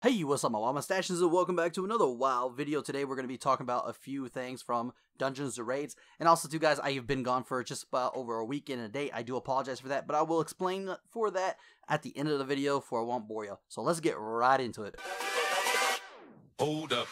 Hey, what's up my wild mustaches and welcome back to another wild video. Today we're going to be talking about a few things from dungeons to raids. And also too guys, I have been gone for just about over a week and a day. I do apologize for that, but I will explain for that at the end of the video for I won't bore you. So let's get right into it. Hold up.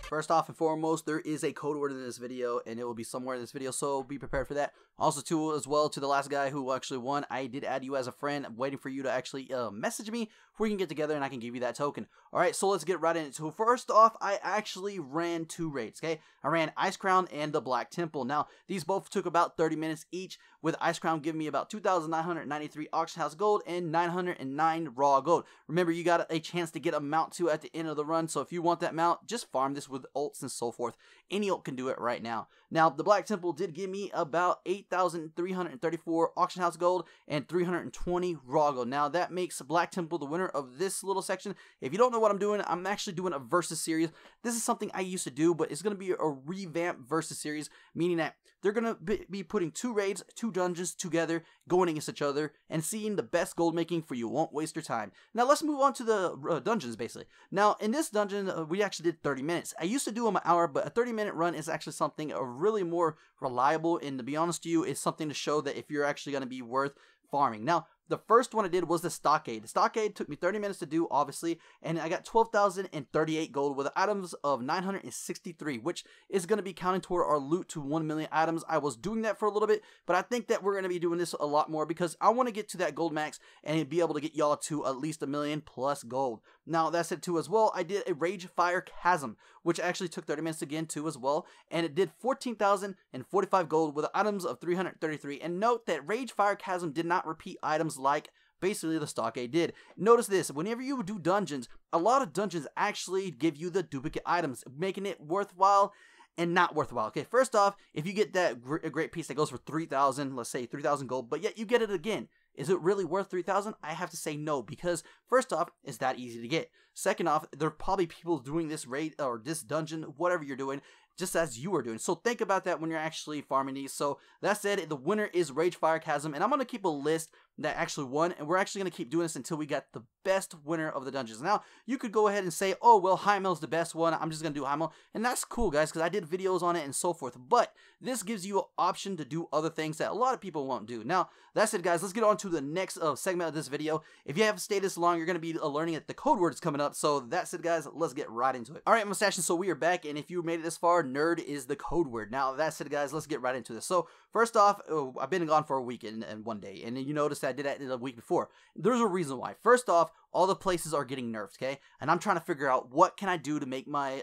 First off and foremost, there is a code word in this video, and it will be somewhere in this video, so be prepared for that. Also, too, as well, to the last guy who actually won, I did add you as a friend. I'm waiting for you to actually message me before we can get together and I can give you that token. Alright, so let's get right into it. So first off, I actually ran two raids, okay? I ran Ice Crown and the Black Temple. Now, these both took about 30 minutes each, with Ice Crown giving me about 2,993 auction house gold and 909 raw gold. Remember, you got a chance to get a mount too at the end of the run, so if you want that mount, just farm this with ults and so forth. Any ult can do it right now. Now, the Black Temple did give me about 8,334 auction house gold and 320 raw gold. Now, that makes Black Temple the winner of this little section. If you don't know what I'm doing, I'm actually doing a versus series. This is something I used to do, but it's going to be a revamped versus series, meaning that they're going to be putting two raids, two dungeons together, going against each other, and seeing the best gold making for you. Won't waste your time. Now, let's move on to the dungeons, basically. Now, in this dungeon, we actually did 30 minutes. I used to do them an hour, but a 30-minute run is actually something really more reliable, and to be honest to you, it's something to show that if you're actually going to be worth farming. Now, the first one I did was the Stockade. The Stockade took me 30 minutes to do, obviously, and I got 12,038 gold with items of 963, which is going to be counting toward our loot to 1 million items. I was doing that for a little bit, but I think that we're going to be doing this a lot more because I want to get to that gold max and be able to get y'all to at least 1 million plus gold. Now, that's it too as well. I did a Rage Fire Chasm, which actually took 30 minutes again too as well, and it did 14,045 gold with items of 333. And note that Rage Fire Chasm did not repeat items like basically the Stockade did. Notice this, whenever you do dungeons, a lot of dungeons actually give you the duplicate items, making it worthwhile and not worthwhile. Okay, first off, if you get that great piece that goes for 3,000, let's say 3,000 gold, but yet you get it again, is it really worth 3,000? I have to say no, because first off, it's that easy to get. Second off, there are probably people doing this raid or this dungeon, whatever you're doing, just as you are doing. So think about that when you're actually farming these. So that said, the winner is Rage Fire Chasm, and I'm going to keep a list that actually won, and we're actually going to keep doing this until we get the best winner of the dungeons. Now, you could go ahead and say, oh, well, Heimel's the best one, I'm just going to do Heimel, and that's cool, guys, because I did videos on it and so forth, but this gives you an option to do other things that a lot of people won't do. Now, that's it, guys. Let's get on to the next segment of this video. If you haven't stayed this long, you're going to be learning that the code word is coming up, so that's it, guys. Let's get right into it. All right, mustaches, so we are back, and if you made it this far, nerd is the code word. Now, that's it, guys. Let's get right into this. So, first off, I've been gone for a week and one day, and you notice that I did that the week before. There's a reason why. First off, all the places are getting nerfed, okay? And I'm trying to figure out what can I do to make my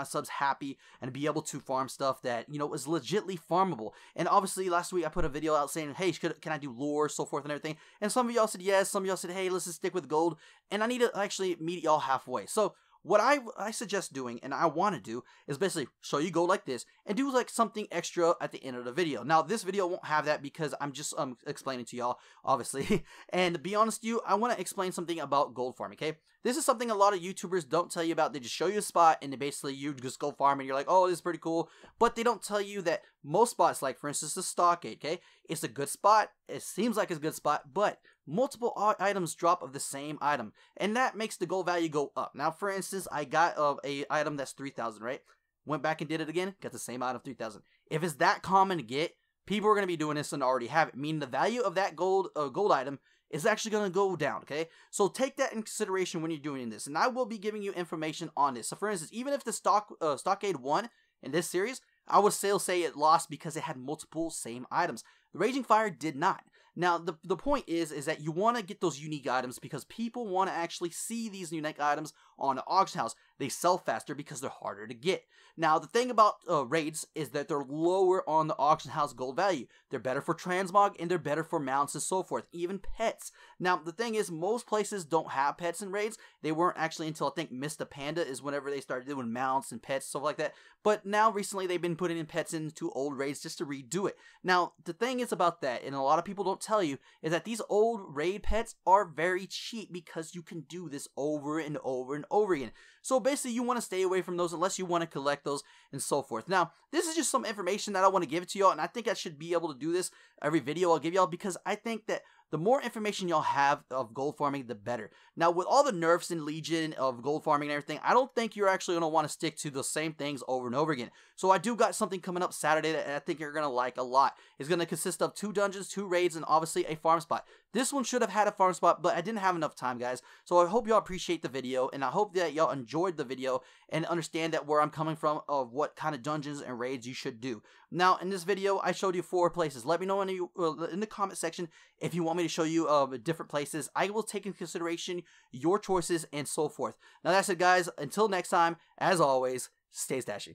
subs happy and be able to farm stuff that, you know, is legitly farmable. And obviously, last week I put a video out saying, hey, can I do lore, so forth and everything? And some of y'all said yes, some of y'all said, hey, let's just stick with gold. And I need to actually meet y'all halfway. So, what I suggest doing, and I want to do, is basically show you gold like this, and do like something extra at the end of the video. Now, this video won't have that because I'm just explaining to y'all, obviously. And to be honest with you, I want to explain something about gold farming, okay? This is something a lot of YouTubers don't tell you about. They just show you a spot, and basically you just go farm, and you're like, oh, this is pretty cool. But they don't tell you that most spots, like for instance the Stockade, okay? It's a good spot. It seems like it's a good spot, but multiple items drop of the same item, and that makes the gold value go up. Now, for instance, I got a item that's 3,000, right? Went back and did it again, got the same item, 3,000. If it's that common to get, people are going to be doing this and already have it, meaning the value of that gold item is actually going to go down, okay? So take that in consideration when you're doing this, and I will be giving you information on this. So for instance, even if the Stockade won in this series, I would still say it lost because it had multiple same items. The Raging Fire did not. Now, the point is that you want to get those unique items because people want to actually see these unique items on the auction house. They sell faster because they're harder to get. Now, the thing about raids is that they're lower on the auction house gold value. They're better for transmog, and they're better for mounts and so forth, even pets. Now, the thing is, most places don't have pets in raids. They weren't actually until, I think, Mr. Panda is whenever they started doing mounts and pets, stuff like that. But now, recently, they've been putting in pets into old raids just to redo it. Now, the thing is about that, and a lot of people don't tell you, is that these old raid pets are very cheap because you can do this over and over and over again. So basically, you want to stay away from those unless you want to collect those and so forth. Now, this is just some information that I want to give to y'all, and I think I should be able to do this every video I'll give y'all, because I think that the more information y'all have of gold farming, the better. Now, with all the nerfs in Legion of gold farming and everything, I don't think you're actually going to want to stick to the same things over and over again. So I do got something coming up Saturday that I think you're going to like a lot. It's going to consist of 2 dungeons, 2 raids, and obviously a farm spot. This one should have had a farm spot, but I didn't have enough time, guys. So I hope y'all appreciate the video, and I hope that y'all enjoyed the video and understand that where I'm coming from of what kind of dungeons and raids you should do. Now, in this video, I showed you 4 places. Let me know in the comment section if you want me to show you different places. I will take into consideration your choices and so forth. Now, that's it, guys. Until next time, as always, stay stashy.